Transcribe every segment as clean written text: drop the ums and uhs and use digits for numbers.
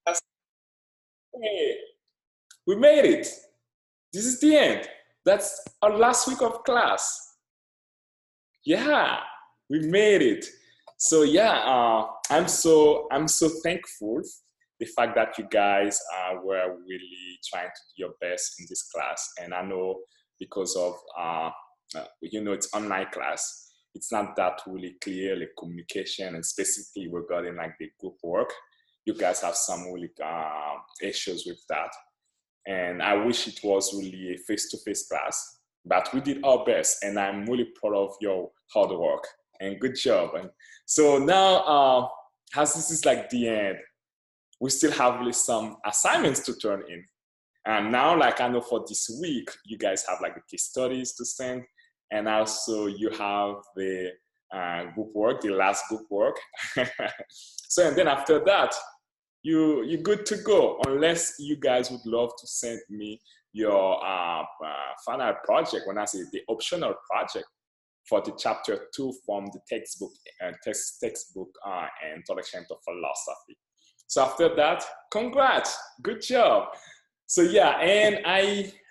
That's, hey, we made it. This is the end. That's our last week of class. Yeah, we made it. So yeah, I'm so thankful the fact that you guys were really trying to do your best in this class, and I know because of it's online class, it's not that really clear like communication and specifically regarding like the group work. You guys have some really issues with that, and I wish it was really a face-to-face class. But we did our best, and I'm really proud of your hard work and good job. And so now, as this is like the end, we still have really some assignments to turn in. And now, like I know for this week, you guys have like the case studies to send, and also you have the group work, the last group work. So and then after that, you're good to go, unless you guys would love to send me your final project. When I say the optional project for the chapter 2 from the textbook Introduction to Philosophy. So after that, congrats, good job. So yeah, and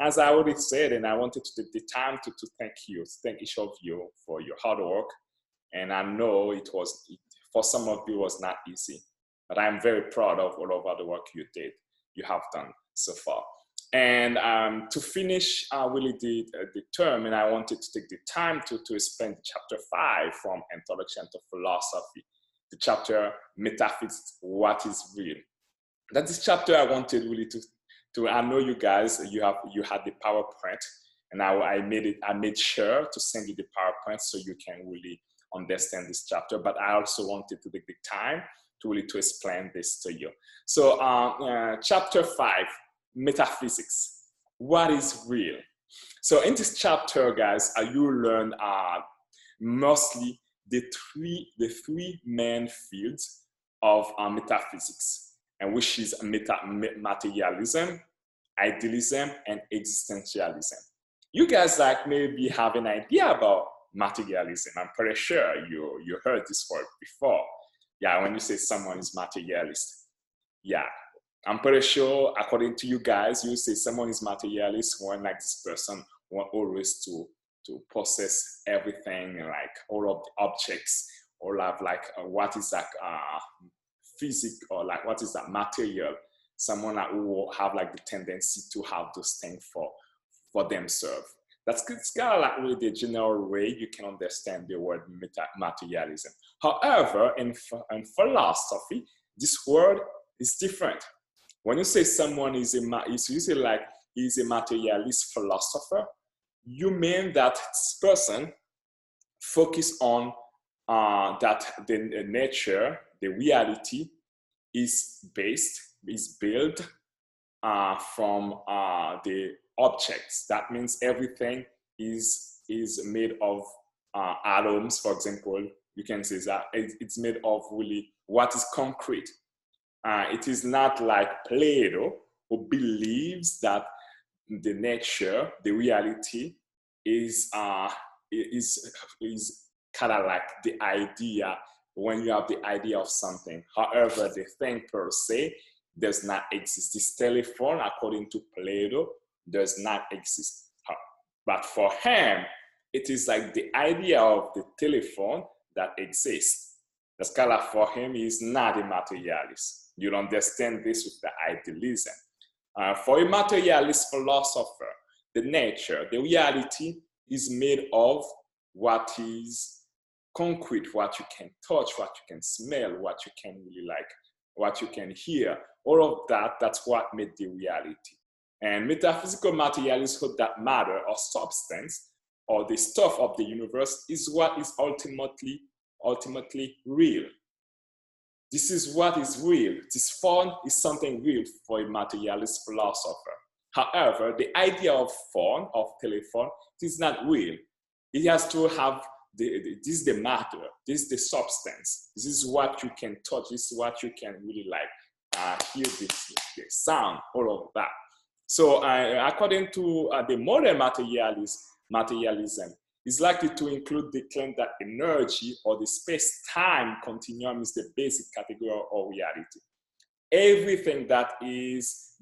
as I already said, and I wanted to take the time to thank each of you for your hard work. And I know for some of you, it was not easy, but I'm very proud of all of the work you have done so far. And to finish really the term, and I wanted to take the time to explain chapter 5 from Introduction to Philosophy, the chapter Metaphysics, What is Real. That this chapter I wanted really to I know you guys, you had the PowerPoint, and I made sure to send you the PowerPoint so you can really understand this chapter, but I also wanted to take the time to really explain this to you. So chapter 5, Metaphysics, What is Real? So in this chapter, guys, you learn mostly the three main fields of metaphysics, and which is materialism, idealism, and existentialism. You guys like maybe have an idea about materialism. I'm pretty sure you heard this word before. Yeah, when you say someone is materialist. Yeah, I'm pretty sure according to you guys, you say someone is materialist when like this person want always to possess everything, like all of the objects, or have like what is like physics, or like what is that material. Someone that will have like the tendency to have those things for themselves. That's kind of like really the general way you can understand the word materialism. However, in philosophy, this word is different. When you say someone is he's a materialist philosopher, you mean that this person focus on that the nature, the reality is built from the objects. That means everything is made of atoms, for example. You can say that it's made of really what is concrete. It is not like Plato, who believes that the nature, the reality, is kind of like the idea. When you have the idea of something, however, the thing per se does not exist. This telephone, according to Plato, does not exist. But for him, it is like the idea of the telephone that exists. The scholar for him is not a materialist. You understand this with the idealism. For a materialist philosopher, the nature, the reality is made of what is concrete, what you can touch, what you can smell, what you can really like, what you can hear. All of that, that's what made the reality. And metaphysical materialists hold that matter or substance or the stuff of the universe is what is ultimately real. This is what is real. This phone is something real for a materialist philosopher. However, the idea of phone, of telephone, is not real. It has to have this is the matter, this is the substance, this is what you can touch, this is what you can really like hear the sound, all of that. So according to the modern materialism is likely to include the claim that energy or the space-time continuum is the basic category of reality. everything that is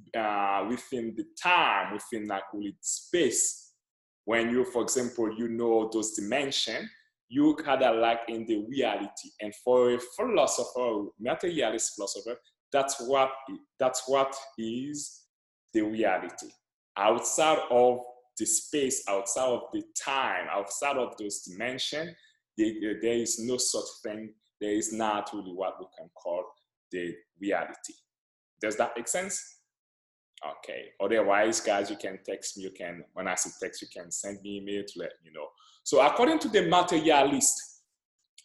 within the time, within like really space. When you, for example, you know those dimensions, you kind of like in the reality. And for a philosopher, materialist philosopher, that's what is the reality. Outside of the space, outside of the time, outside of those dimensions, there is no such thing. There is not really what we can call the reality. Does that make sense? Okay. Otherwise, guys, you can text me. You can, when I say text, you can send me email to let me know. So according to the materialist,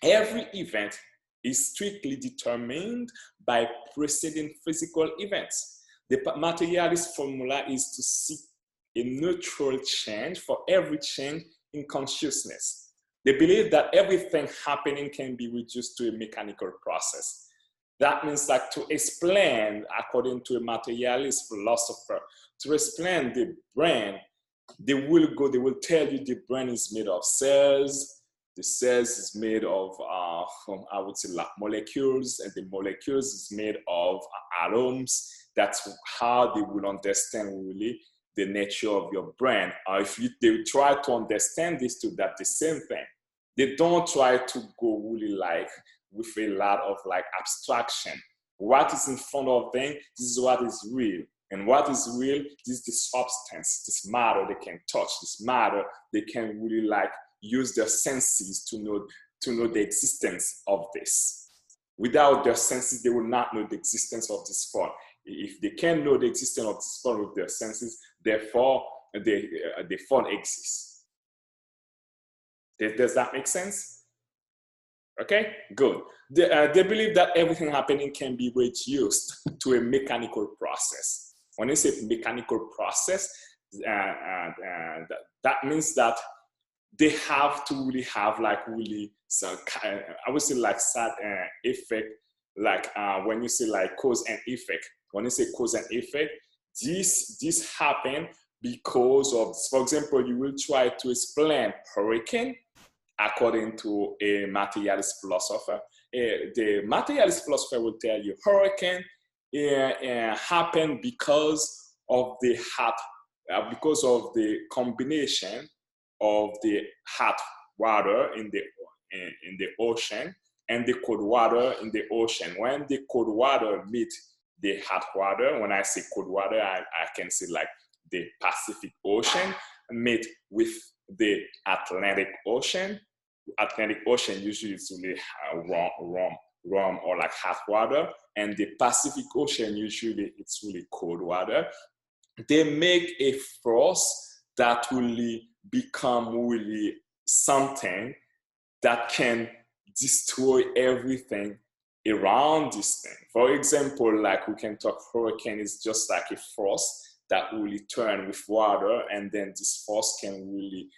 every event is strictly determined by preceding physical events. The materialist formula is to seek a neutral change for every change in consciousness. They believe that everything happening can be reduced to a mechanical process. That means like to explain, according to a materialist philosopher, to explain the brain, they will tell you the brain is made of cells, the cells is made of, I would say, like molecules, and the molecules is made of atoms. That's how they will understand really the nature of your brain. Or if they try to understand this too, that's the same thing. They don't try to go really like with a lot of like abstraction. What is in front of them, this is what is real. And what is real, this is the substance, this matter they can touch, this matter they can really like use their senses to know the existence of this. Without their senses, they will not know the existence of this phone. If they can know the existence of this phone with their senses, therefore the phone exists. Does that make sense? Okay, good. They believe that everything happening can be reduced to a mechanical process. When I say mechanical process, that means that they have to really have like really some, I would say like sad effect, like when you say like cause and effect. When you say cause and effect, this happen because of, for example, you will try to explain hurricane according to a materialist philosopher. The materialist philosopher will tell you hurricane happen because of the because of the combination of the hot water in the ocean and the cold water in the ocean. When the cold water meet the hot water, when I say cold water, I can say like the Pacific Ocean meet with the Atlantic Ocean. Atlantic Ocean usually is really warm or like hot water, and the Pacific Ocean usually it's really cold water. They make a force that will become really something that can destroy everything around this thing. For example, like we can talk hurricane is just like a force that will turn with water, and then this force can really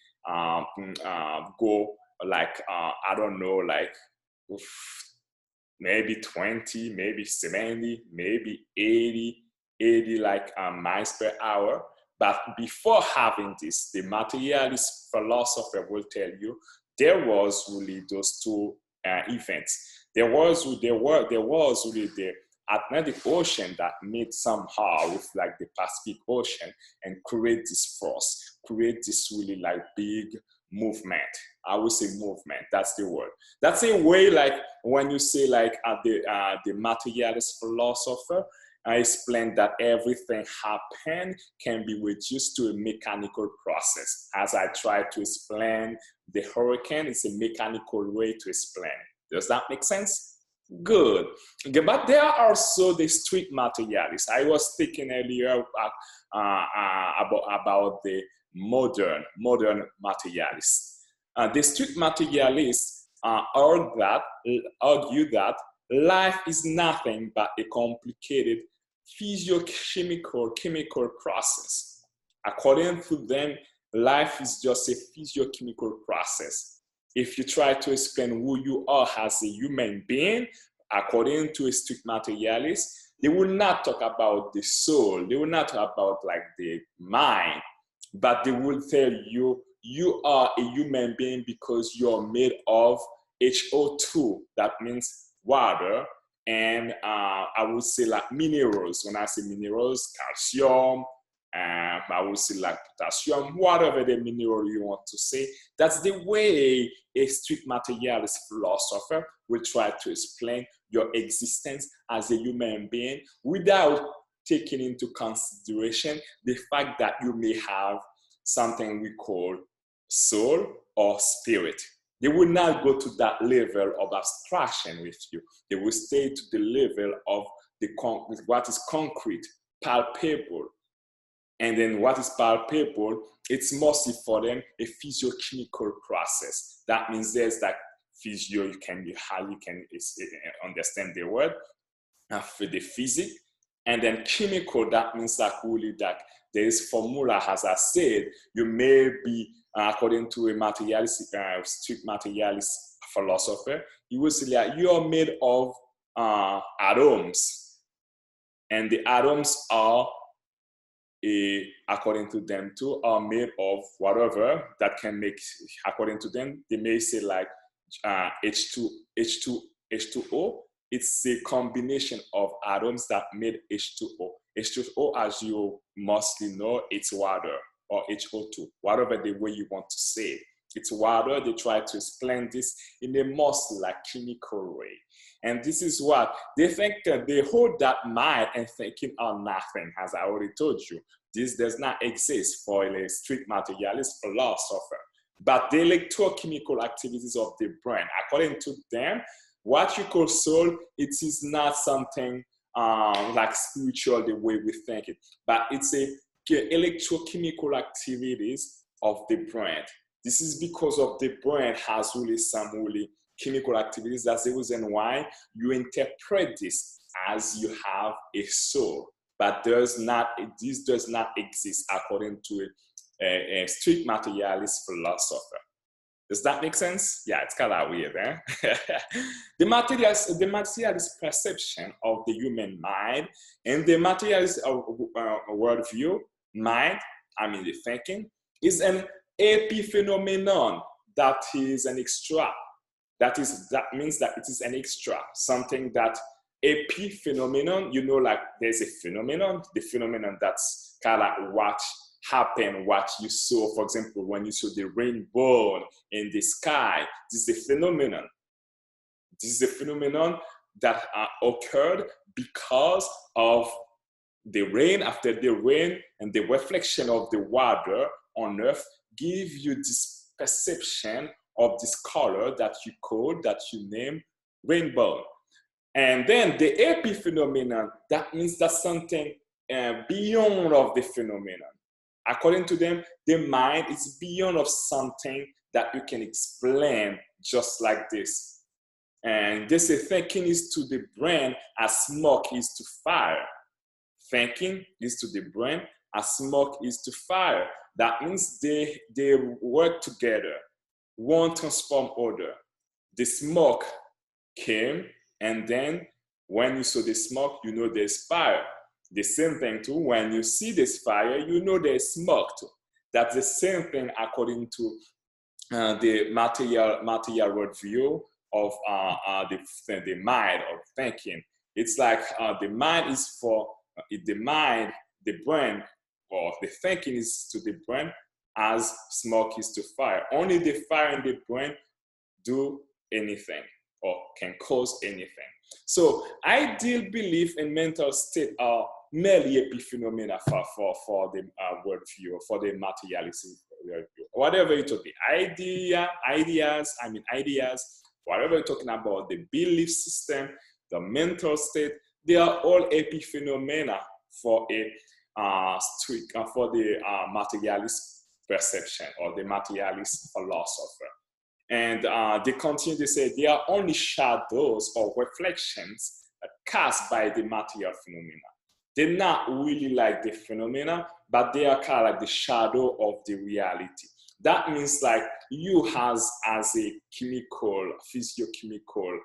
go like, I don't know, like maybe 20, maybe 70, maybe 80 like miles per hour. But before having this, the materialist philosopher will tell you there was really those two events. There was really the Atlantic Ocean that met somehow with like the Pacific Ocean and create this force, create this really like big movement. I would say movement. That's the word. That's a way like when you say like the materialist philosopher, I explained that everything happen can be reduced to a mechanical process. As I tried to explain the hurricane, it's a mechanical way to explain it. Does that make sense? Good. Okay, but there are also the strict materialists. I was thinking earlier about the modern materialists. The strict materialists argue that life is nothing but a complicated chemical process. According to them, life is just a physiochemical process. If you try to explain who you are as a human being, according to a strict materialist, they will not talk about the soul. They will not talk about like the mind, but they will tell you you are a human being because you're made of HO2. That means water and I would say like minerals. When I say minerals, calcium, I would say like potassium, whatever the mineral you want to say. That's the way a strict materialist philosopher will try to explain your existence as a human being without taking into consideration the fact that you may have something we call soul or spirit. They will not go to that level of abstraction with you. They will stay to the level of what is concrete, palpable. And then what is palpable, it's mostly for them a physiochemical process. That means there's that physio, you can understand the word, for the physics. And then chemical, that means that really that there is formula, as I said, you may be, according to a materialist, strict materialist philosopher, you will say that you are made of atoms. And the atoms are, according to them too, are made of whatever that can make, according to them, they may say like H2O. It's a combination of atoms that made H2O. H2O, as you mostly know, it's water, or HO2, whatever the way you want to say it. It's water. They try to explain this in a mostly like chemical way. And this is what they think, they hold that mind and thinking are nothing, as I already told you. This does not exist for a strict materialist philosopher. But the electrochemical activities of the brain, according to them, what you call soul, it is not something like spiritual the way we think it, but it's a electrochemical activities of the brain. This is because of the brain has really some really chemical activities. That's the reason why you interpret this as you have a soul, but this does not exist according to a strict materialist philosopher. Does that make sense? Yeah, it's kind of weird, eh? The materialist perception of the human mind and the materialist worldview, mind, I mean the thinking, is an epiphenomenon that is an extra. That means that it is an extra, something that epiphenomenon, you know, like there's a phenomenon, the phenomenon that's kind of like what happened, what you saw, for example, when you saw the rainbow in the sky. This is a phenomenon. This is a phenomenon that occurred because of the rain. After the rain and the reflection of the water on earth give you this perception of this color that you name rainbow. And then the epiphenomenon, that means that's something beyond of the phenomenon. According to them, the mind is beyond of something that you can explain just like this. And they say thinking is to the brain as smoke is to fire. Thinking is to the brain as smoke is to fire. That means they work together. One transform other. The smoke came, and then when you saw the smoke, you know there's fire. The same thing too, when you see this fire, you know there's smoke too. That's the same thing according to the material worldview of the mind of thinking. It's like the mind is for the mind, the brain, or the thinking is to the brain as smoke is to fire. Only the fire in the brain do anything or can cause anything. So ideal belief and mental state are merely epiphenomena for the worldview, for the materialistic worldview. Whatever it will be, ideas, whatever you're talking about, the belief system, the mental state, they are all epiphenomena for the materialist perception or the materialist philosopher. And they continue to say they are only shadows or reflections cast by the material phenomena. They're not really like the phenomena, but they are kind of like the shadow of the reality. That means like you as a physiochemical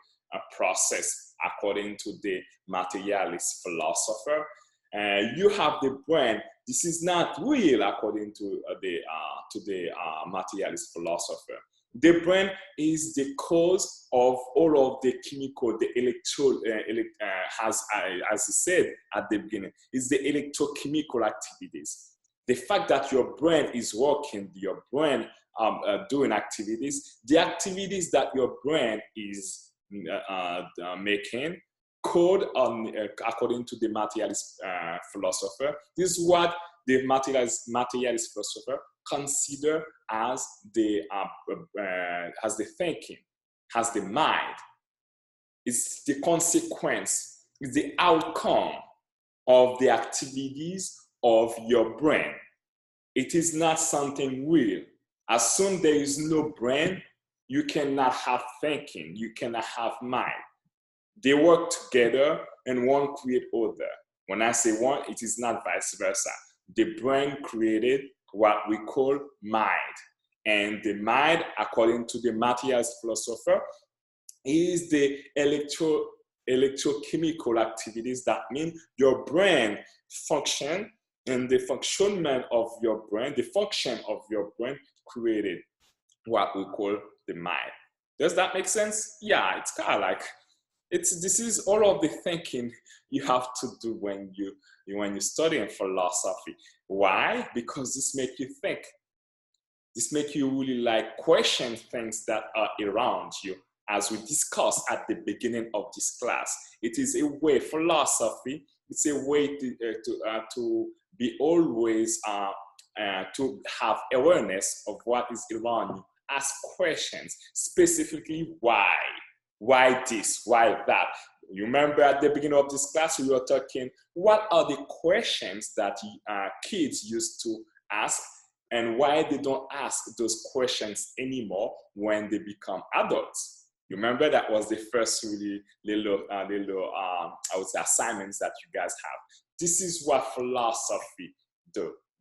process, according to the materialist philosopher. You have the brain. This is not real according to the materialist philosopher. The brain is the cause of all of the chemical, the as I said at the beginning, is the electrochemical activities. The fact that your brain is working, your brain doing activities, the activities that your brain is making, code on according to the materialist philosopher. This is what the materialist philosopher consider as the thinking, as the mind. It's the consequence, it's the outcome of the activities of your brain. It is not something real. As soon as there is no brain, you cannot have thinking, you cannot have mind. They work together and one create other. When I say one, it is not vice versa. The brain created what we call mind. And the mind, according to the materialist philosopher, is the electrochemical activities. That means your brain function, and the functionment of your brain, the function of your brain created what we call the mind. Does that make sense? Yeah, it's kind of like, this is all of the thinking you have to do when you're studying philosophy. Why? Because this makes you think. This makes you really like question things that are around you, as we discussed at the beginning of this class. It is a way, philosophy, it's a way to be always, to have awareness of what is around you. Ask questions, specifically why? Why this? Why that? You remember at the beginning of this class, we were talking, what are the questions that kids used to ask, and why they don't ask those questions anymore when they become adults? You remember that was the first really little I would say assignments that you guys have. This is what philosophy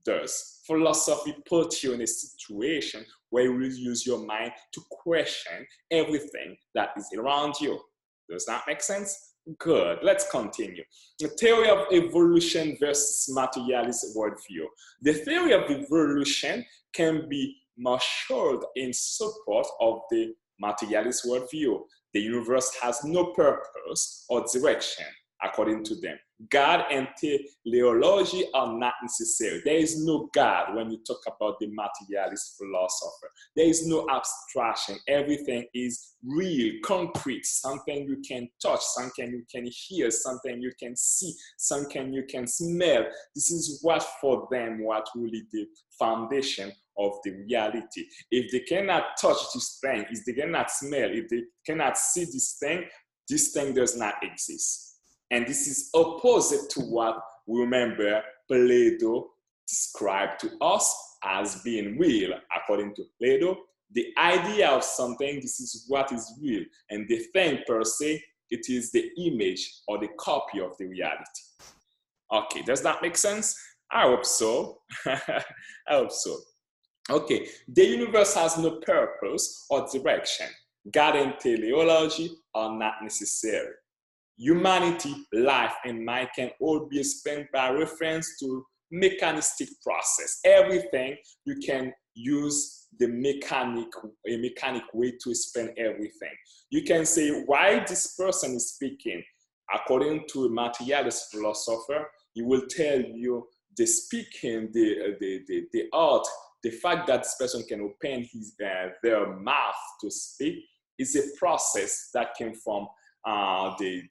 does. Philosophy puts you in a situation where you will use your mind to question everything that is around you. Does that make sense? Good. Let's continue. The theory of evolution versus materialist worldview. The theory of evolution can be marshaled in support of the materialist worldview. The universe has no purpose or direction, according to them. God and teleology are not necessary. There is no God when you talk about the materialist philosopher. There is no abstraction. Everything is real, concrete, something you can touch, something you can hear, something you can see, something you can smell. This is what for them, what really the foundation of the reality. If they cannot touch this thing, if they cannot smell, if they cannot see this thing does not exist. And this is opposite to what we remember Plato described to us as being real. According to Plato, the idea of something, this is what is real. And the thing per se, it is the image or the copy of the reality. Okay, does that make sense? I hope so. I hope so. Okay, the universe has no purpose or direction. God and teleology are not necessary. Humanity, life, and mind can all be explained by reference to mechanistic process. Everything you can use a mechanic way to explain everything. You can say why this person is speaking. According to a materialist philosopher, he will tell you the speaking, the art, the fact that this person can open their mouth to speak is a process that came from the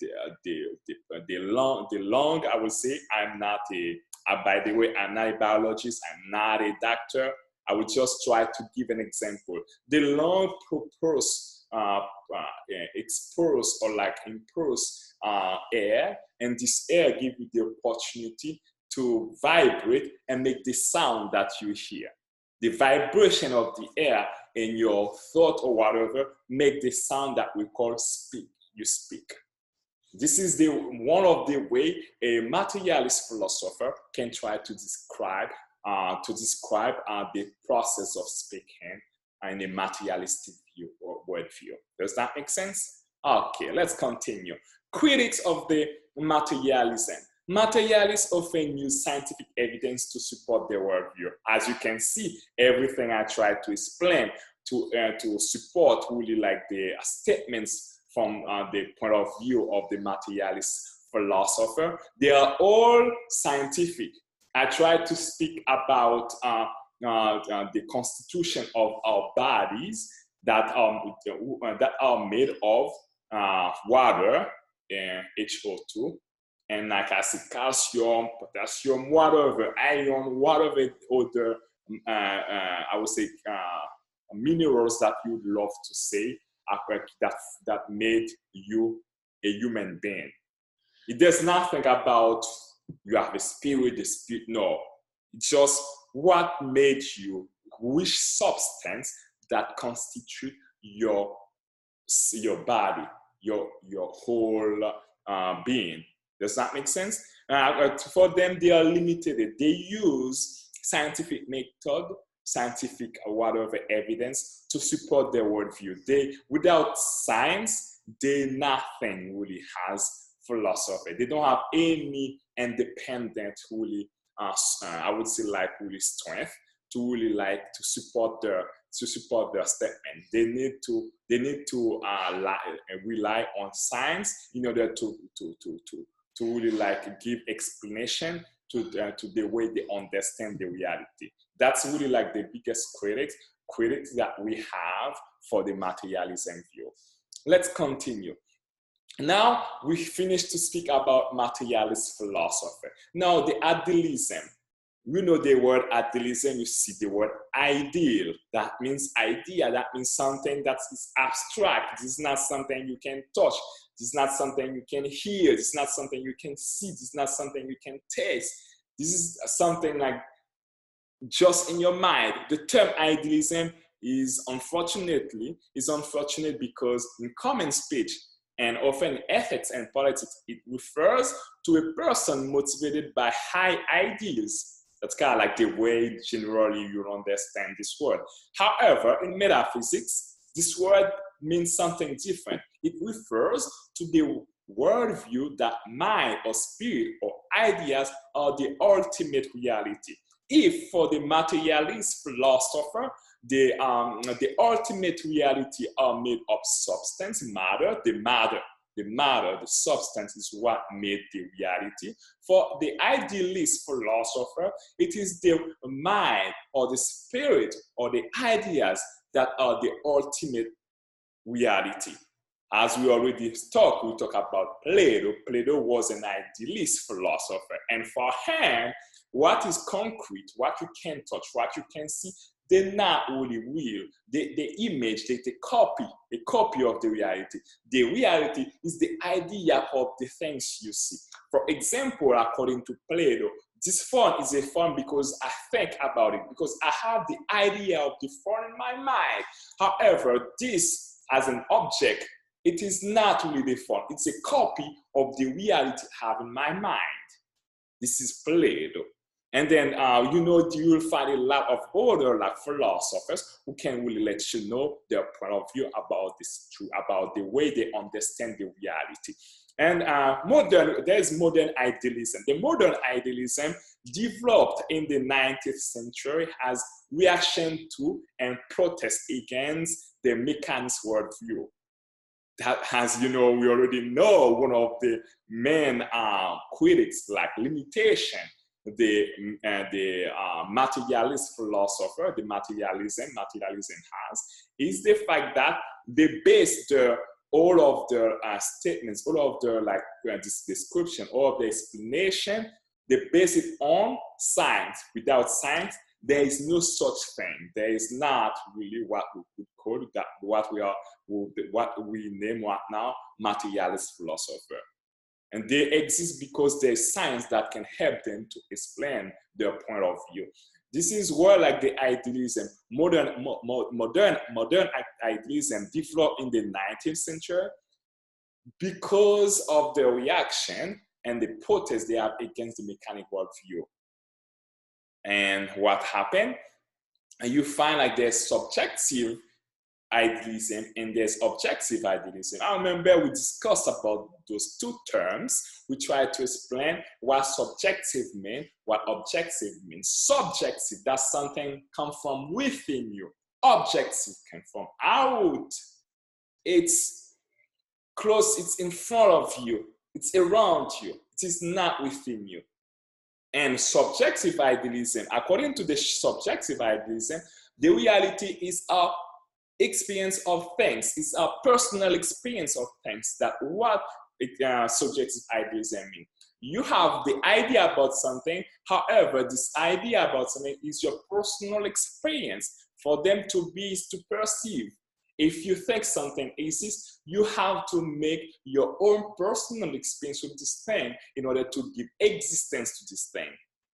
lung. I would say, by the way, I'm not a biologist, I'm not a doctor. I will just try to give an example. The lung expose or like impose air, and this air gives you the opportunity to vibrate and make the sound that you hear. The vibration of the air in your thought or whatever make the sound that we call speak. You speak. This is one of the way a materialist philosopher can try to describe the process of speaking in a materialistic view or worldview. Does that make sense? Okay, let's continue. Critics of the materialism. Materialists often use scientific evidence to support their worldview. As you can see, everything I tried to explain to support really like the statements from the point of view of the materialist philosopher. They are all scientific. I try to speak about the constitution of our bodies that are made of water and HO2, and like I said, calcium, potassium, whatever, iron, whatever other, I would say, minerals that you'd love to say that made you a human being. It does nothing about you have a spirit, the spirit, no. It's just what made you, which substance that constitute your body, your whole being. Does that make sense? For them, they are limited. They use scientific method, scientific whatever evidence to support their worldview. Without science, nothing really has philosophy. They don't have any independent really, I would say like really strength to really like to support their statement. They need to rely on science in order to really like give explanation to the way they understand the reality. That's really like the biggest critic that we have for the materialism view. Let's continue. Now we finished to speak about materialist philosophy. Now the idealism. You know the word idealism, you see the word ideal. That means idea, that means something that is abstract. This is not something you can touch. This is not something you can hear. This is not something you can see. This is not something you can taste. This is something like just in your mind. The term idealism is unfortunate because in common speech and often in ethics and politics, it refers to a person motivated by high ideals. That's kind of like the way generally you understand this word. However, in metaphysics, this word means something different. It refers to the worldview that mind or spirit or ideas are the ultimate reality. If for the materialist philosopher, the ultimate reality are made of substance, matter, the substance is what made the reality. For the idealist philosopher, it is the mind or the spirit or the ideas that are the ultimate reality. As we already talked, we talk about Plato. Plato was an idealist philosopher. And for him, what is concrete, what you can touch, what you can see, they're not really real. The image, the copy, a copy of the reality. The reality is the idea of the things you see. For example, according to Plato, this phone is a phone because I think about it, because I have the idea of the phone in my mind. However, this as an object, it is not really the phone. It's a copy of the reality I have in my mind. This is Plato. And then, you will find a lot of other like philosophers who can really let you know their point of view about this, about the way they understand the reality. And there's modern idealism. The modern idealism developed in the 19th century as reaction to and protest against the mechanics worldview. That, as you know, we already know one of the main critics like limitation. The materialist philosopher, the materialism has, is the fact that they base all of their statements, all of their this description, all of the explanation, they base it on science. Without science, there is no such thing. There is not really what we could call that, what we name right now materialist philosopher. And they exist because there's science that can help them to explain their point of view. This is where like the idealism, modern idealism developed in the 19th century because of the reaction and the protest they have against the mechanic worldview. And what happened? And you find like there's subjective idealism and there's objective idealism. I remember we discussed about those two terms. We tried to explain what subjective means, what objective means. Subjective, that's something come from within you. objective came from out. It's close, it's in front of you, it's around you, it is not within you. And subjective idealism, according to the subjective idealism, the reality is our experience of things, it's our personal experience of things. That what subjective idealism means. You have the idea about something, however, this idea about something is your personal experience for them to be, to perceive. If you think something exists, you have to make your own personal experience with this thing in order to give existence to this thing.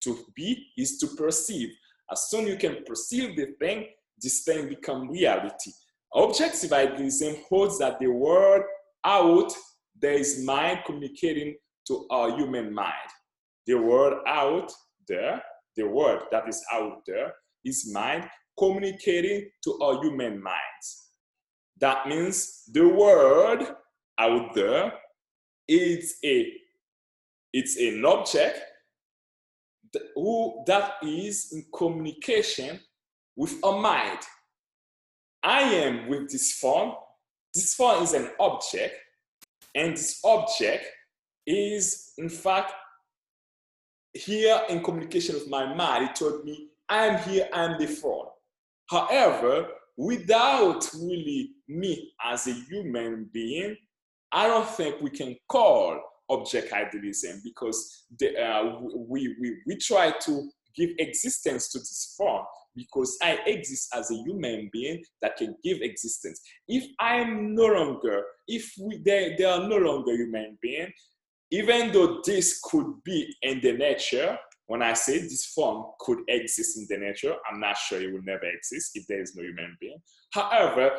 To be is to perceive. As soon as you can perceive the thing, this thing becomes reality. Objective idealism holds that the world out there is mind communicating to our human mind. The world out there, the world that is out there is mind communicating to our human minds. That means the world out there is an object that is in communication with a mind. I am with this phone. This phone is an object, and this object is in fact here in communication with my mind. It told me, I'm here, I'm the phone. However, without really me as a human being, I don't think we can call object idealism, because we try to give existence to this form because I exist as a human being that can give existence. If I'm no longer, if they are no longer human being, even though this could be in the nature, when I say this form could exist in the nature, I'm not sure it will never exist if there is no human being. However,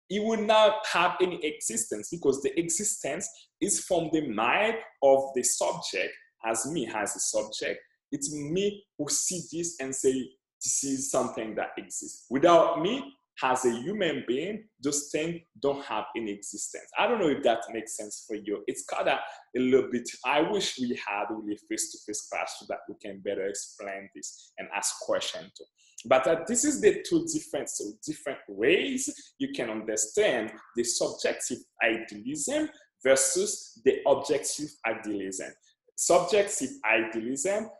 it will not have any existence because the existence is from the mind of the subject as me as a subject. It's me who see this and say, this is something that exists. Without me as a human being, those things don't have any existence. I don't know if that makes sense for you. It's kind of a little bit, I wish we had really face-to-face class so that we can better explain this and ask questions too. But this is the two different ways you can understand the subjective idealism versus the objective idealism. Subjective idealism,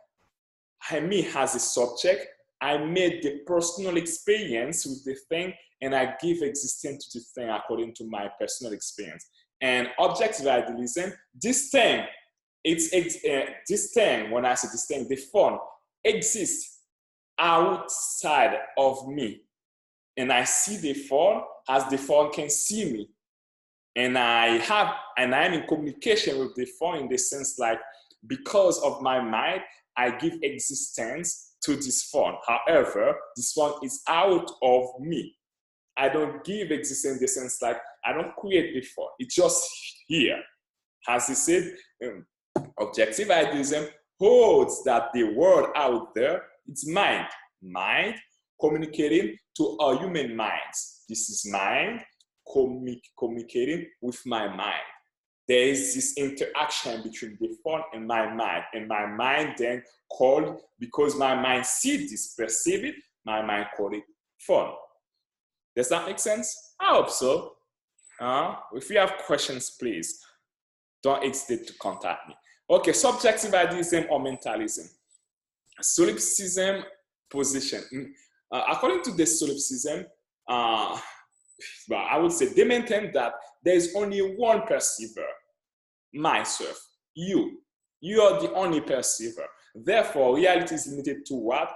me as a subject, I made the personal experience with the thing and I give existence to the thing according to my personal experience. And objective idealism, this thing, this thing, when I say this thing, the phone exists outside of me. And I see the phone as the phone can see me. And I'm in communication with the phone in the sense like, because of my mind, I give existence to this phone. However, this phone is out of me. I don't give existence in the sense like, I don't create the phone. It's just here. As he said, objective idealism holds that the world out there, it's mind communicating to our human minds. This is mind communicating with my mind. There is this interaction between the phone and my mind then called, because my mind sees this, perceive it, my mind called it phone. Does that make sense? I hope so. If you have questions, please don't hesitate to contact me. Okay, subjective idealism or mentalism. Solipsism position. According to the solipsism, I would say they maintain that there is only one perceiver, myself, you. You are the only perceiver. Therefore, reality is limited to what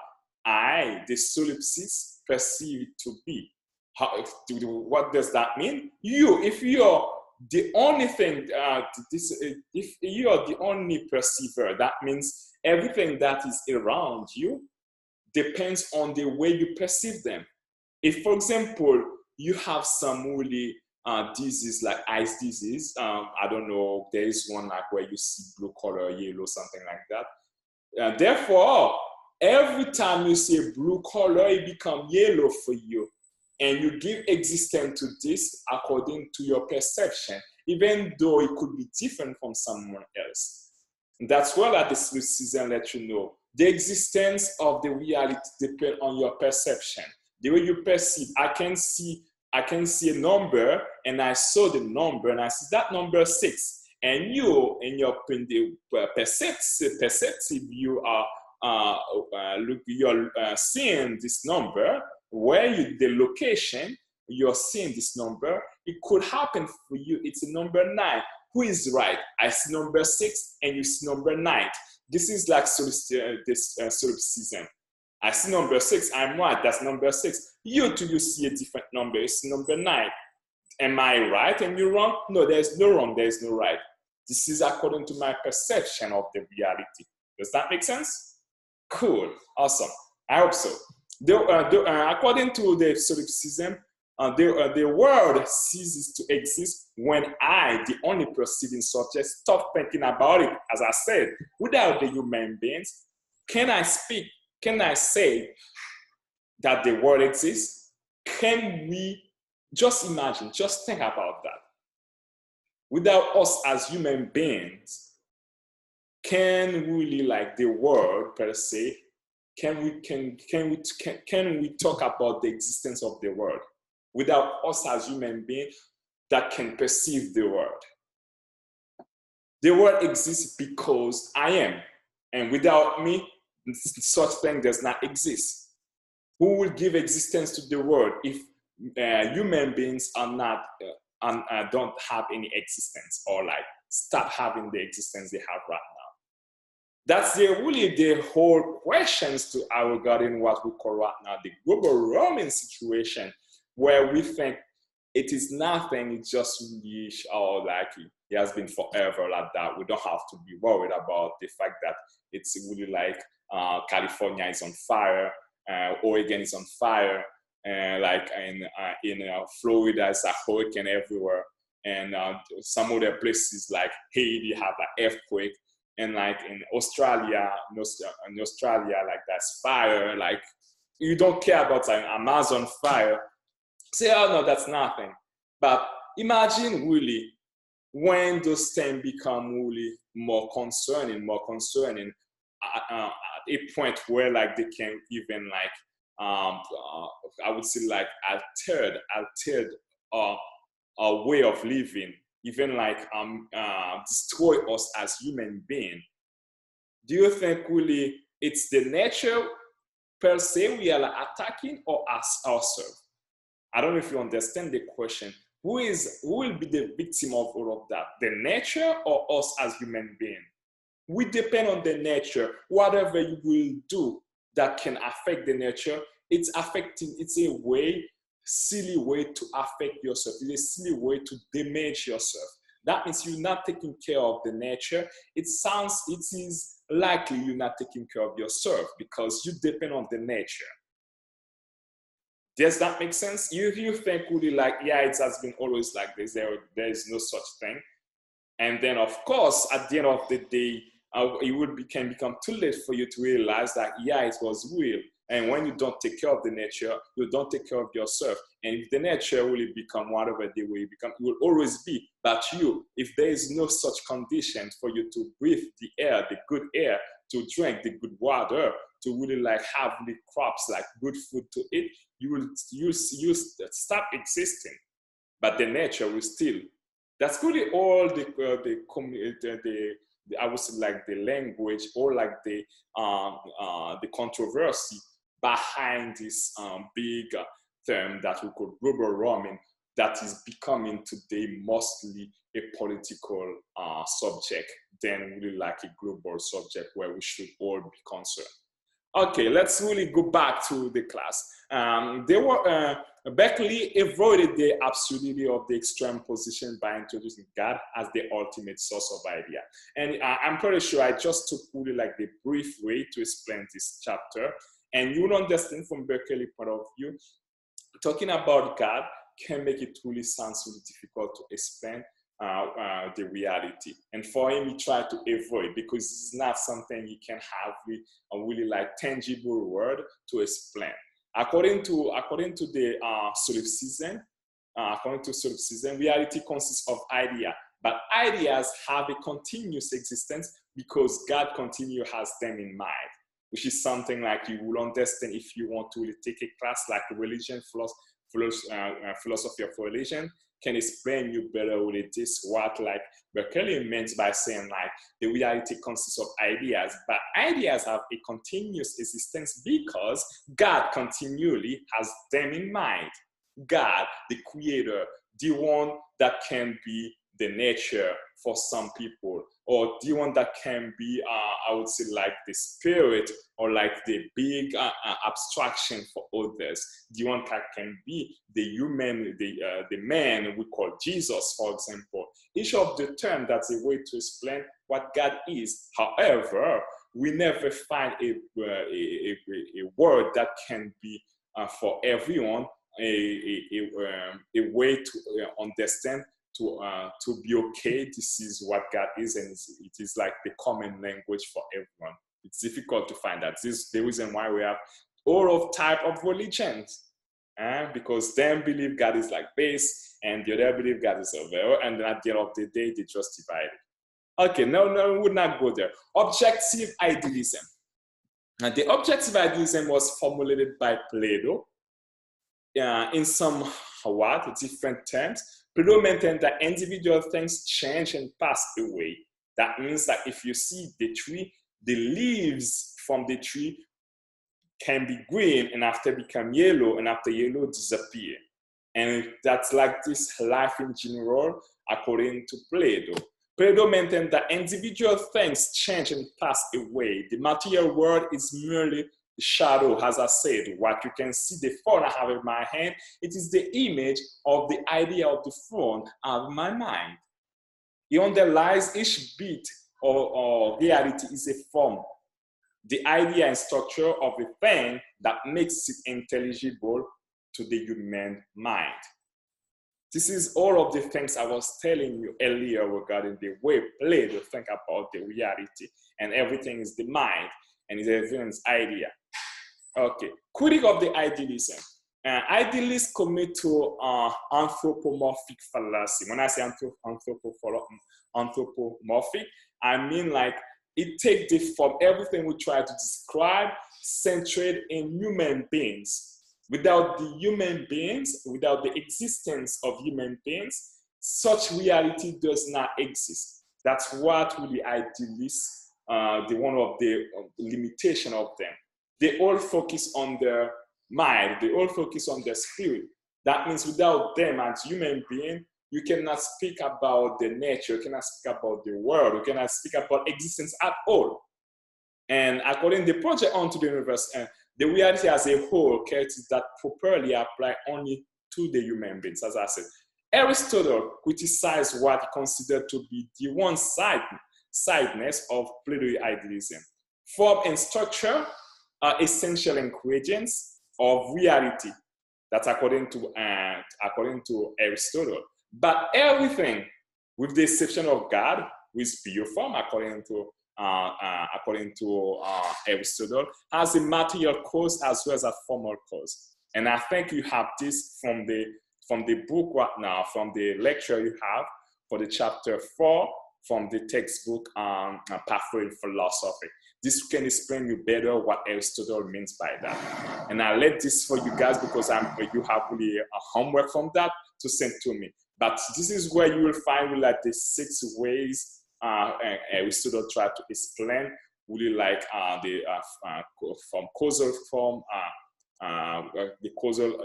I, the solipsist, perceive it to be. What does that mean? If you're the only thing, if you are the only perceiver, that means everything that is around you depends on the way you perceive them. If, for example, you have some really disease like eyes disease, I don't know, there is one like where you see blue color, yellow, something like that. Therefore, every time you see blue color, it becomes yellow for you. And you give existence to this according to your perception, even though it could be different from someone else. And that's why that the solipsism let you know. The existence of the reality depends on your perception. The way you perceive, I can see a number, and I saw the number, and I see that number 6. And you, in your perceptive, you are you're seeing this number where the location you're seeing this number. It could happen for you. It's a number 9. Who is right? I see number 6, and you see number 9. This is like solipsism. I see number 6. I'm right. That's number 6. You too, you see a different number. It's number 9. Am I right and you wrong? No, there's no wrong. There's no right. This is according to my perception of the reality. Does that make sense? Cool. Awesome. I hope so. According to the solipsism, the world ceases to exist when I, the only perceiving subject, stop thinking about it. As I said, without the human beings, can I say that the world exists? Can we just imagine, just think about that? Without us as human beings, can really like the world per se? Can we talk about the existence of the world without us as human beings that can perceive the world? The world exists because I am, and without me, such thing does not exist. Who will give existence to the world if human beings are not don't have any existence, or like stop having the existence they have right now? That's really the whole questions to our regarding what we call right now the global warming situation, where we think it is nothing, it's just really, or like it has been forever like that. We don't have to be worried about the fact that it's really like California is on fire, Oregon is on fire, like in Florida, it's a hurricane everywhere, and some other places like Haiti have an earthquake, and like in Australia, like that's fire. Like you don't care about an Amazon fire. Say, oh no, that's nothing. But imagine really when those things become really more concerning, at a point where like they can even like I would say like altered our way of living, even like destroy us as human beings. Do you think really it's the nature per se we are like attacking, or us ourselves? I don't know if you understand the question. Who will be the victim of all of that? The nature or us as human beings? We depend on the nature. Whatever you will do that can affect the nature, it's affecting, it's a silly way to affect yourself. It's a silly way to damage yourself. That means you're not taking care of the nature. It is likely you're not taking care of yourself because you depend on the nature. Does that make sense? You think really like, yeah, it has been always like this. There is no such thing. And then, of course, at the end of the day, it can become too late for you to realize that, yeah, it was real. And when you don't take care of the nature, you don't take care of yourself. And if the nature will become whatever the way it becomes, it will always be. But if there is no such condition for you to breathe the air, the good air, to drink the good water, to really like have the crops, like good food to eat, you stop existing. But the nature will still. That's really all I would say like the language, or like the controversy behind this big term that we call global warming, that is becoming today mostly a political subject than really like a global subject where we should all be concerned. Okay, let's really go back to the class. Berkeley avoided the absurdity of the extreme position by introducing God as the ultimate source of idea. And I'm pretty sure I just took really like the brief way to explain this chapter. And you'll understand from Berkeley's point of view, talking about God can make it really sound really difficult to explain the reality. And for him, he tried to avoid, because it's not something you can have with a really like tangible word to explain. According to the solipsism, reality consists of idea, but ideas have a continuous existence because God continues has them in mind. which is something like you will understand if you want to really take a class like religion, philosophy of religion, can explain you better with this what like Berkeley meant by saying like the reality consists of ideas, but ideas have a continuous existence because God continually has them in mind. God, the creator, the one that can be the nature for some people, or the one that can be, I would say, like the spirit, or like the big abstraction for others. The one that can be the human, the man we call Jesus, for example. Each of the terms, that's a way to explain what God is. However, we never find a word that can be for everyone a way to understand, to be okay. This is what God is, and it is like the common language for everyone. It's difficult to find that. This is the reason why we have all of type of religions, because them believe God is like this, and the other believe God is over there, and then at the end of the day, they just divide it. Okay, no, we would not go there. Objective idealism. And the objective idealism was formulated by Plato in some different terms. Plato maintained that individual things change and pass away. That means that if you see the tree, the leaves from the tree can be green and after become yellow, and after yellow disappear. And that's like this life in general, according to Plato. Plato maintained that individual things change and pass away. The material world is merely shadow, as I said. What you can see, the phone I have in my hand, it is the image of the idea of the phone I have in my mind. It underlies each bit or reality is a form, the idea and structure of a thing that makes it intelligible to the human mind. This is all of the things I was telling you earlier regarding the way Plato think about the reality, and everything is the mind and is everyone's idea. Okay, critique of the idealism. Idealists commit to anthropomorphic fallacy. When I say anthropomorphic, I mean like it takes the form, everything we try to describe, centered in human beings. Without the human beings, without the existence of human beings, such reality does not exist. That's what really idealists, one of the limitation of them. They all focus on their mind. They all focus on their spirit. That means without them as human beings, you cannot speak about the nature, you cannot speak about the world, you cannot speak about existence at all. And according to the project onto the universe, the reality as a whole characteristics that properly apply only to the human beings, as I said. Aristotle criticized what he considered to be the one-sidedness of Plato's idealism. Form and structure are essential ingredients of reality. That's according to Aristotle. But everything, with the exception of God, with pure form, according to Aristotle, has a material cause as well as a formal cause. And I think you have this from the book right now, from the lecture you have for the chapter 4 from the textbook Pathway in Philosophy. This can explain you better what Aristotle means by that. And I left this for you guys because you have really a homework from that to send to me. But this is where you will find like the 6 ways Aristotle tried to explain really like from causal form, the causal,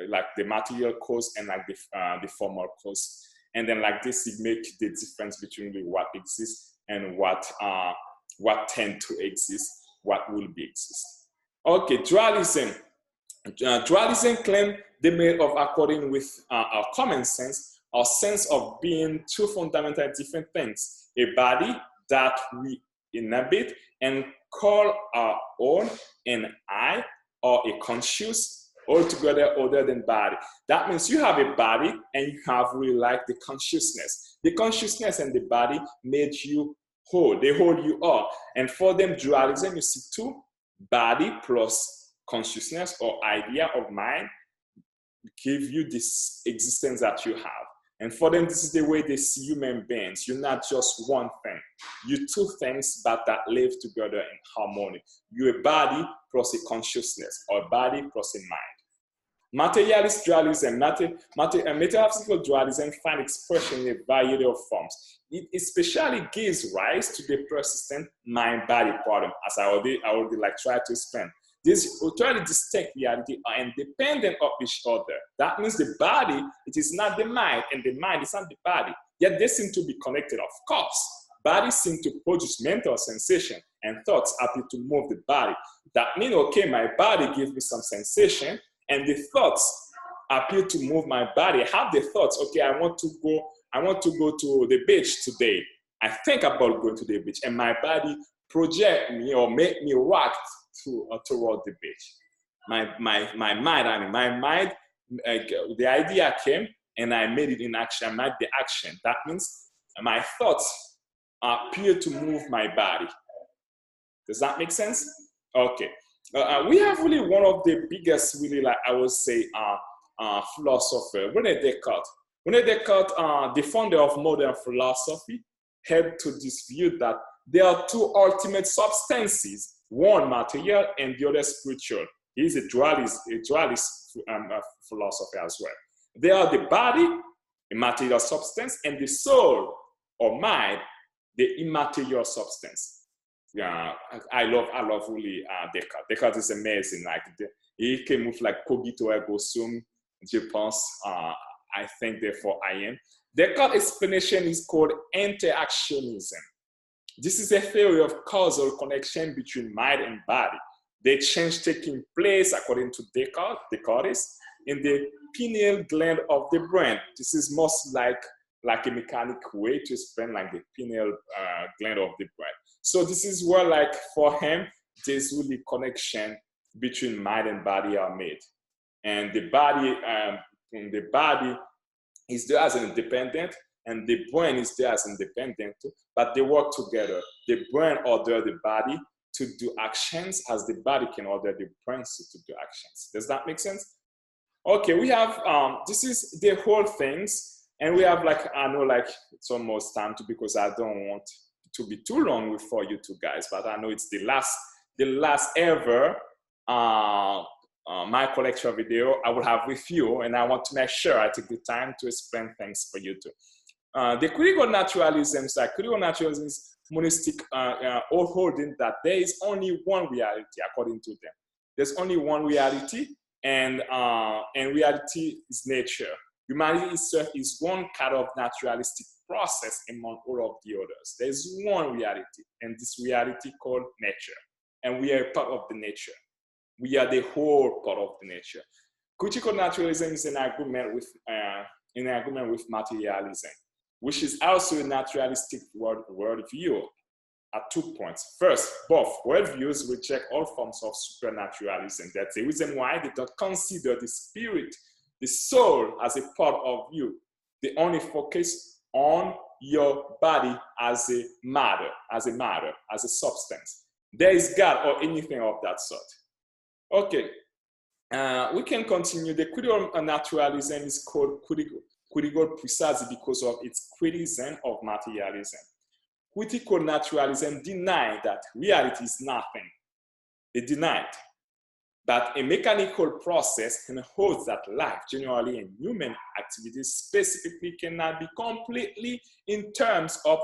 like the material cause and like the formal cause. And then like this, it makes the difference between what exists and what tend to exist, what will be exist. Okay, dualism. Dualism claims the merit of according with our common sense, our sense of being two fundamentally different things: a body that we inhabit and call our own, an I, or a conscious, altogether other than body. That means you have a body and you have really like the consciousness. The consciousness and the body made you whole. They hold you up. And for them, dualism, you see two, body plus consciousness or idea of mind give you this existence that you have. And for them, this is the way they see human beings. You're not just one thing. You're two things, but that live together in harmony. You're a body plus a consciousness, or a body plus a mind. Materialist dualism, metaphysical dualism find expression in a variety of forms. It especially gives rise to the persistent mind-body problem, as I already like try to explain. These totally distinct reality are independent of each other. That means the body, it is not the mind, and the mind is not the body. Yet they seem to be connected, of course. Bodies seem to produce mental sensation, and thoughts appear to move the body. That means, okay, my body gives me some sensation, and the thoughts appear to move my body. I have the thoughts, okay, I want to go to the beach today. I think about going to the beach, and my body project me or make me rock toward the beach. My mind, the idea came, and I made it in action. I made the action. That means my thoughts appear to move my body. Does that make sense? Okay. We have really one of the biggest, really, like I would say, philosopher, René Descartes. René Descartes, the founder of modern philosophy, held to this view that there are two ultimate substances, one material and the other spiritual. He's a dualist philosopher as well. They are the body, a material substance, and the soul or mind, the immaterial substance. Yeah, I love really Descartes. Descartes is amazing. Like he came with like cogito ergo sum, je pense. I think therefore I am. Descartes' explanation is called interactionism. This is a theory of causal connection between mind and body. The change taking place, according to Descartes, in the pineal gland of the brain. This is most like a mechanic way to explain like the pineal gland of the brain. So this is where, like, for him, there's really connection between mind and body are made. And the body is there as an independent, and the brain is there as independent too, but they work together. The brain orders the body to do actions as the body can order the brain to do actions. Does that make sense? Okay, we have, this is the whole things, and we have like, I know like it's almost time to, because I don't want to be too long for you two guys, but I know it's the last ever my lecture video I will have with you, and I want to make sure I take the time to explain things for you too. The critical naturalism is monistic all holding that there is only one reality according to them. There's only one reality, and reality is nature. Humanity itself is one kind of naturalistic process among all of the others. There's one reality, and this reality called nature. And we are part of the nature. We are the whole part of the nature. Critical naturalism is in agreement with materialism, which is also a naturalistic worldview at 2 points. First, both worldviews reject all forms of supernaturalism. That's the reason why they don't consider the spirit, the soul as a part of you. They only focus on your body as a matter, as a substance. There is God or anything of that sort. Okay, we can continue. The critical naturalism is called critical precisely because of its criticism of materialism. Critical naturalism denies that reality is nothing. They deny it. But a mechanical process can hold that life, generally in human activities, specifically cannot be completely in terms of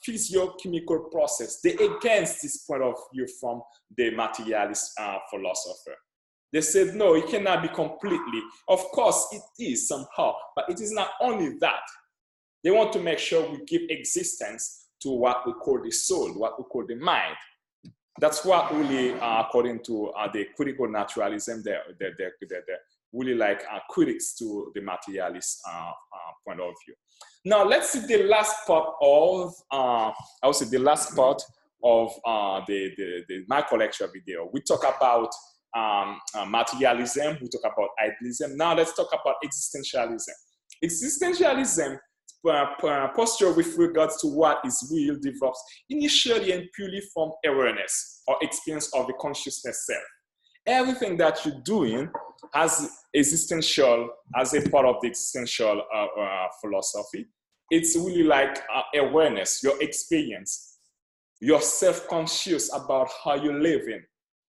physiochemical process. They against this point of view from the materialist philosopher. They said, no, it cannot be completely. Of course, it is somehow, but it is not only that. They want to make sure we give existence to what we call the soul, what we call the mind. That's what really, according to the critical naturalism, they're really like critics to the materialist point of view. Now, let's see the last part of, I would say the last part of my lecture video. We talk about materialism, we talk about idealism. Now let's talk about existentialism. Existentialism posture with regards to what is real develops initially and purely from awareness or experience of the consciousness self. Everything that you're doing as existential, as a part of the existential philosophy, it's really like awareness, your experience. You're self-conscious about how you're living.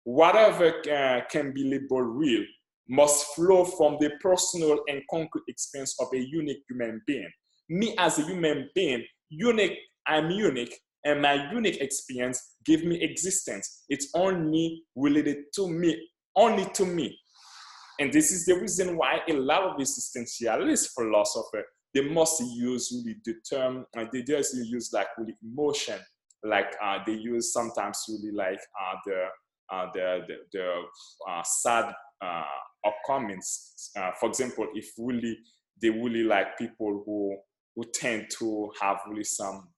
Whatever can be labeled real must flow from the personal and concrete experience of a unique human being. Me as a human being, unique, I'm unique, and my unique experience give me existence. It's only related to me, only to me. And this is the reason why a lot of existentialist philosophers, they must use really the term, they just use like really emotion, like they use sometimes really like the sad outcomes. For example, if really they really like people who tend to have really some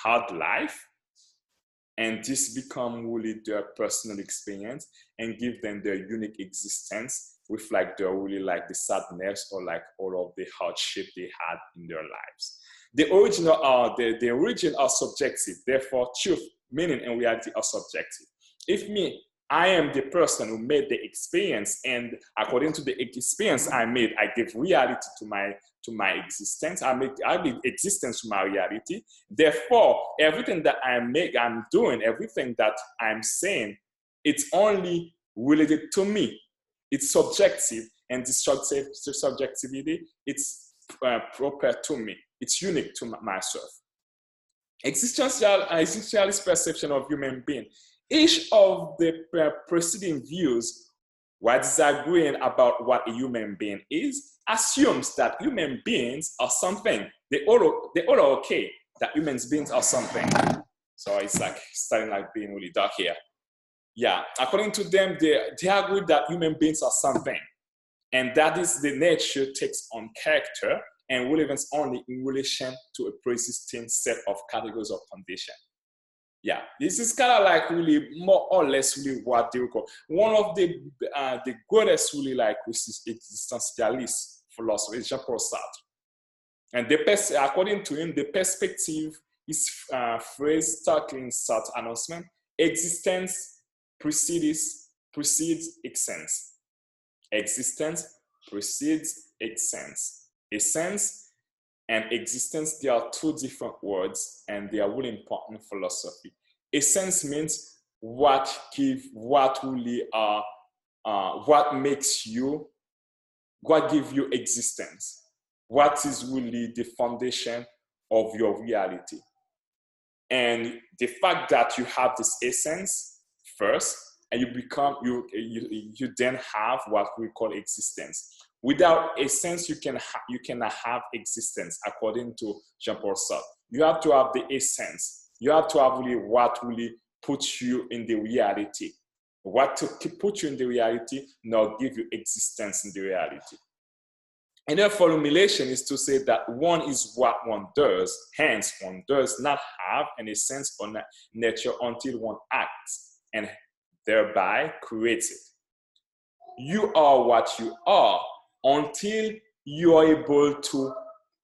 hard life, and this become really their personal experience and give them their unique existence with like their really like the sadness or like all of the hardship they had in their lives. The origin are subjective, therefore truth, meaning, and reality are subjective. If I am the person who made the experience, and according to the experience I made, I give reality to my existence. I give existence to my reality. Therefore, everything that I'm doing, everything that I'm saying, it's only related to me. It's subjective, and this subjectivity, it's proper to me. It's unique to myself. Existentialist perception of human being. Each of the preceding views, while disagreeing about what a human being is, assumes that human beings are something. They all are okay that human beings are something. So it's like starting like being really dark here. Yeah, according to them, they agree that human beings are something, and that is the nature takes on character and relevance only in relation to a pre-existing set of categories of condition. Yeah, this is kind of like really more or less really what they call one of the greatest really like existentialist philosophers, Jean-Paul Sartre. And according to him, the perspective is phrased starkly in Sartre's announcement: existence precedes essence. Existence precedes essence. Essence and existence, they are two different words, and they are really important in philosophy. Essence means what really are, what makes you, what gives you existence, what is really the foundation of your reality. And the fact that you have this essence first, and you then have what we call existence. Without essence, you cannot have existence, according to Jean-Paul Sartre. You have to have the essence. You have to have really what really puts you in the reality. What to put you in the reality, now give you existence in the reality. And their formulation is to say that one is what one does, hence one does not have an essence or nature until one acts and thereby creates it. You are what you are until you are able to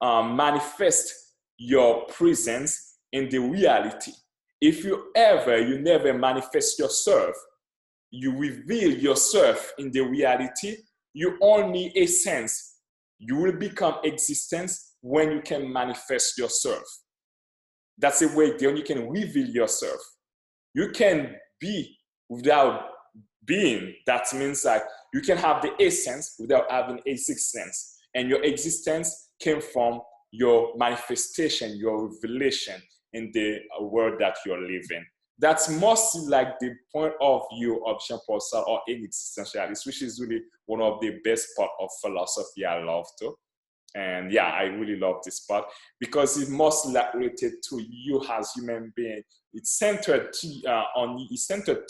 manifest your presence in the reality. If you never manifest yourself, you reveal yourself in the reality, you only a sense. You will become existence when you can manifest yourself. That's the way then you can reveal yourself. You can be without being. That means that you can have the essence without having existence. And your existence came from your manifestation, your revelation in the world that you're living. That's mostly like the point of view of Jean-Paul Sartre or any existentialist, which is really one of the best part of philosophy I love too. And yeah, I really love this part because it's mostly like related to you as human being. It's centered to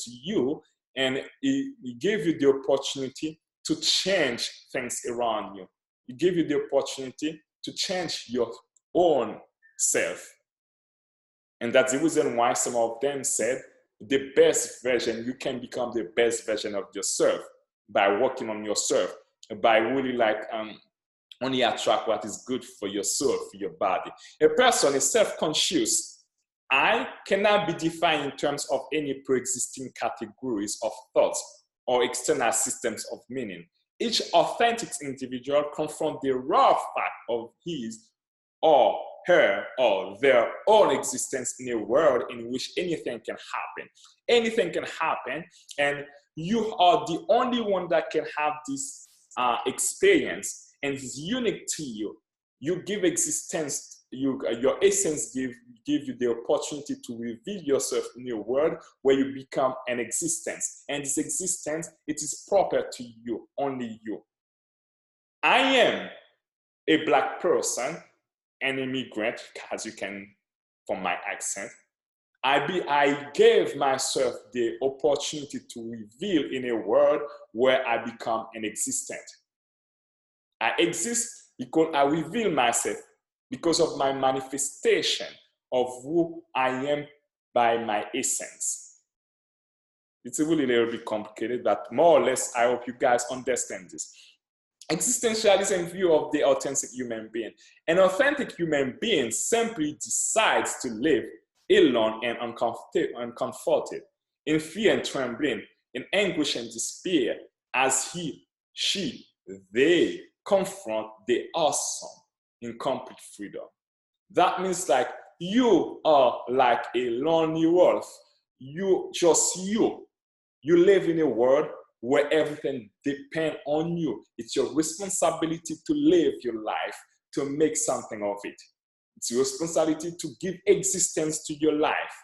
you, and it gave you the opportunity to change things around you. It gave you the opportunity to change your own self. And that's the reason why some of them said the best version, you can become the best version of yourself by working on yourself, by really like only attract what is good for your soul, for your body. A person is self-conscious. I cannot be defined in terms of any pre-existing categories of thoughts or external systems of meaning. Each authentic individual confronts the raw fact of his or her or their own existence in a world in which anything can happen. Anything can happen, and you are the only one that can have this experience, and it's unique to you. You give existence, your essence give you the opportunity to reveal yourself in a world where you become an existence. And this existence, it is proper to you, only you. I am a Black person, an immigrant, as you can from my accent. I gave myself the opportunity to reveal in a world where I become an existent. I exist because I reveal myself because of my manifestation of who I am by my essence. It's really a little bit complicated, but more or less, I hope you guys understand this. Existentialism view of the authentic human being. An authentic human being simply decides to live alone and uncomforted, in fear and trembling, in anguish and despair, as they confront the awesome in complete freedom. That means like you are like a lonely wolf. You live in a world where everything depends on you. It's your responsibility to live your life, to make something of it. It's your responsibility to give existence to your life.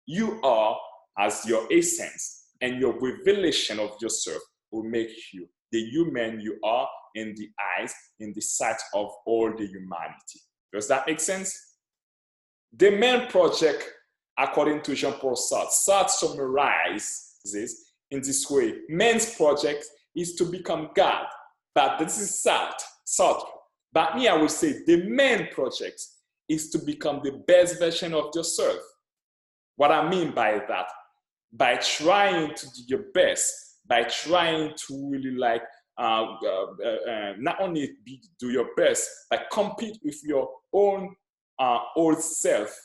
You are as your essence, and your revelation of yourself will make you the human you are in the eyes, in the sight of all the humanity. Does that make sense? The main project, according to Jean-Paul Sartre summarizes this in this way. Man's project is to become God, but this is Sartre. But me, I will say the main project is to become the best version of yourself. What I mean by that, by trying to do your best, by trying to really like not only do your best, but compete with your own old self,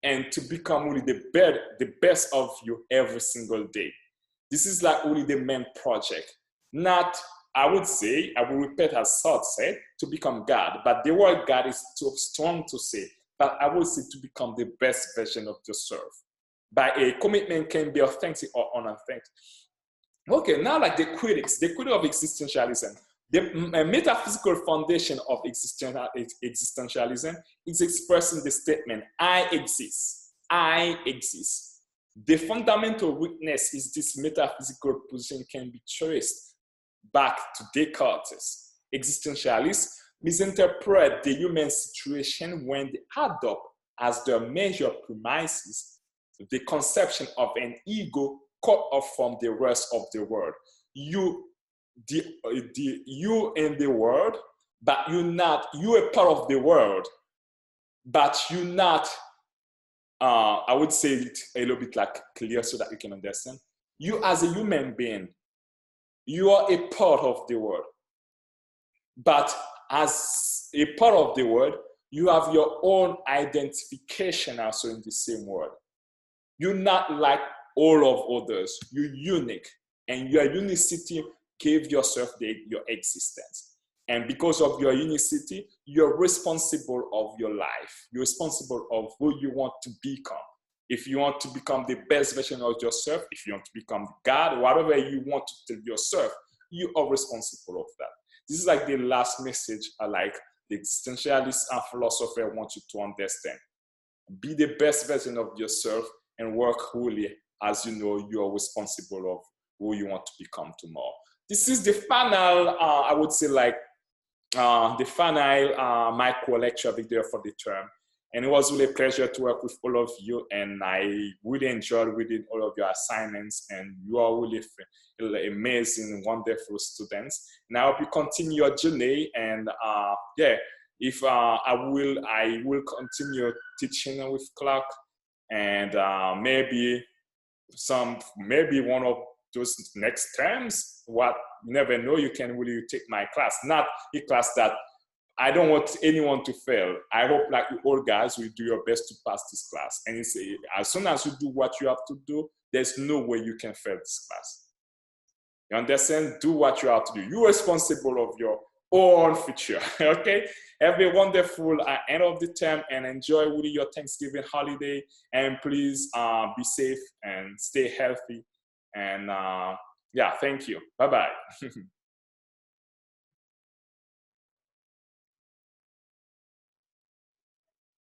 and to become really the best of you every single day. This is like really the main project. Not, I would say, I will repeat as Sartre said, to become God, but the word God is too strong to say, but I would say to become the best version of yourself. By a commitment can be authentic or unauthentic. Okay, now like the critic of existentialism. The metaphysical foundation of existentialism is expressing the statement, I exist, I exist. The fundamental weakness is this metaphysical position can be traced back to Descartes. Existentialists misinterpret the human situation when they adopt as their major premises the conception of an ego cut off from the rest of the world. You in the world, but you're a part of the world, but you're not, I would say it a little bit like clear so that you can understand. You as a human being, you are a part of the world, but as a part of the world, you have your own identification also in the same world. You're not like all of others. You're unique, and your unicity gave yourself your existence. And because of your unicity, you're responsible of your life. You're responsible of who you want to become. If you want to become the best version of yourself, if you want to become God, whatever you want to tell yourself, you are responsible of that. This is like the last message I like the existentialist and philosopher want you to understand. Be the best version of yourself and work really as you know you are responsible of who you want to become tomorrow. This is the final, I would say like the final micro lecture video for the term. And it was really a pleasure to work with all of you, and I really enjoyed reading all of your assignments, and you are really amazing, wonderful students. And I hope you continue your journey, and yeah, if I will continue teaching with Clark, and maybe one of those next terms, what you never know, you can really take my class, not a class that I don't want anyone to fail. I hope like you all guys will do your best to pass this class. And it's, as soon as you do what you have to do, there's no way you can fail this class. You understand? Do what you have to do. You're responsible of your own future. Okay? Have a wonderful end of the term and enjoy really your Thanksgiving holiday. And please be safe and stay healthy. And yeah, thank you. Bye bye.